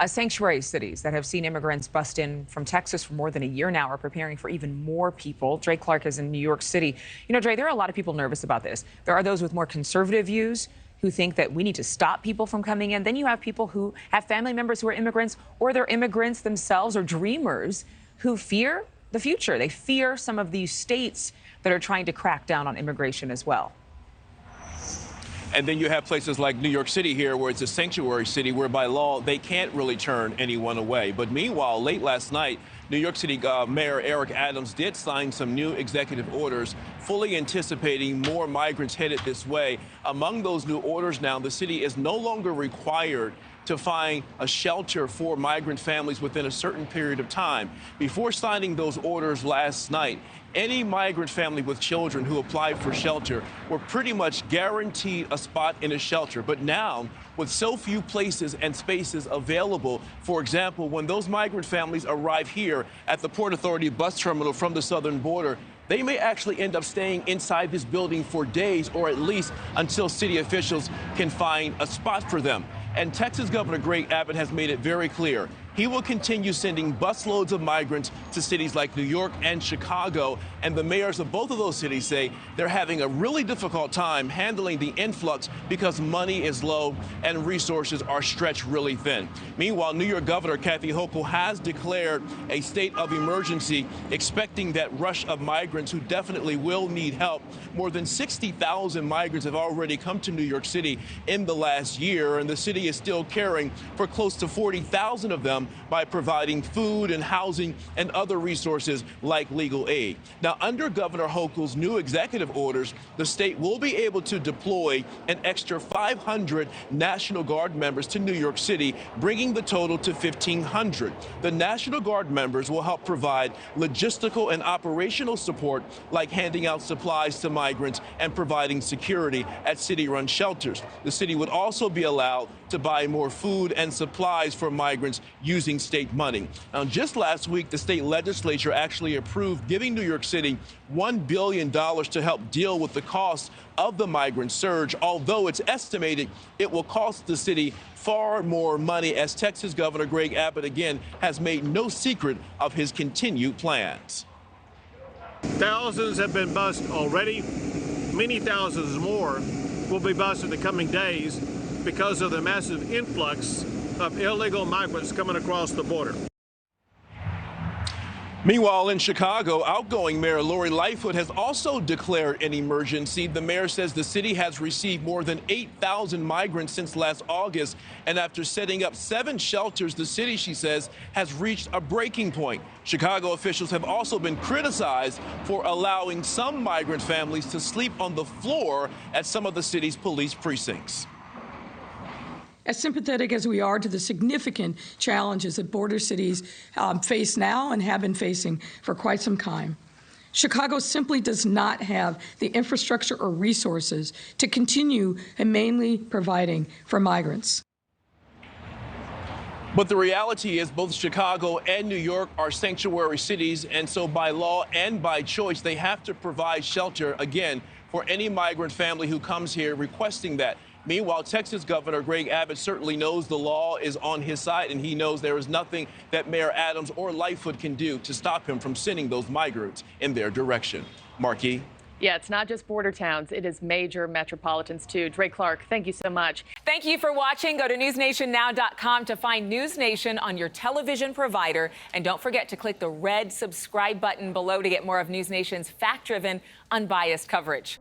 Sanctuary cities that have seen immigrants bust in from Texas for more than a year now are preparing for even more people. Dre Clark is in New York City. You know, Dre, there are a lot of people nervous about this. There are those with more conservative views who think that we need to stop people from coming in. Then you have people who have family members who are immigrants, or they're immigrants themselves, or dreamers who fear the future. They fear some of these states that are trying to crack down on immigration as well. And then you have places like New York City here, where it's a sanctuary city, where by law they can't really turn anyone away. But meanwhile, late last night, New York City Mayor Eric Adams did sign some new executive orders, fully anticipating more migrants headed this way. Among those new orders now, the city is no longer required to find a shelter for migrant families within a certain period of time. Before signing those orders last night, any migrant family with children who applied for shelter were pretty much guaranteed a spot in a shelter. But now, with so few places and spaces available, for example, when those migrant families arrive here at the Port Authority bus terminal from the southern border, they may actually end up staying inside this building for days, or at least until city officials can find a spot for them. And Texas Governor Greg Abbott has made it very clear he will continue sending busloads of migrants to cities like New York and Chicago. And the mayors of both of those cities say they're having a really difficult time handling the influx because money is low and resources are stretched really thin. Meanwhile, New York Governor Kathy Hochul has declared a state of emergency, expecting that rush of migrants who definitely will need help. More than 60,000 migrants have already come to New York City in the last year, and the city is still caring for close to 40,000 of them by providing food and housing and other resources like legal aid. Now, under Governor Hochul's new executive orders, the state will be able to deploy an extra 500 National Guard members to New York City, bringing the total to 1,500. The National Guard members will help provide logistical and operational support, like handing out supplies to migrants and providing security at city-run shelters. The city would also be allowed to buy more food and supplies for migrants using state money. Now, just last week, the state legislature actually approved giving New York City $1 billion to help deal with the cost of the migrant surge, although it's estimated it will cost the city far more money, as Texas Governor Greg Abbott, again, has made no secret of his continued plans. Thousands have been bused already. Many thousands more will be bused in the coming days because of the massive influx of illegal migrants coming across the border. Meanwhile, in Chicago, outgoing Mayor Lori Lightfoot has also declared an emergency. The mayor says the city has received more than 8,000 migrants since last August. And after setting up 7 shelters, the city, she says, has reached a breaking point. Chicago officials have also been criticized for allowing some migrant families to sleep on the floor at some of the city's police precincts. As sympathetic as we are to the significant challenges that border cities face now and have been facing for quite some time, Chicago simply does not have the infrastructure or resources to continue humanely providing for migrants. But the reality is both Chicago and New York are sanctuary cities, and so by law and by choice, they have to provide shelter, again, for any migrant family who comes here requesting that. Meanwhile, Texas Governor Greg Abbott certainly knows the law is on his side, and he knows there is nothing that Mayor Adams or Lightfoot can do to stop him from sending those migrants in their direction. Marquis? Yeah, it's not just border towns. It is major metropolitans, too. Dre Clark, thank you so much. Thank you for watching. Go to newsnationnow.com to find NewsNation on your television provider. And don't forget to click the red subscribe button below to get more of NewsNation's fact-driven, unbiased coverage.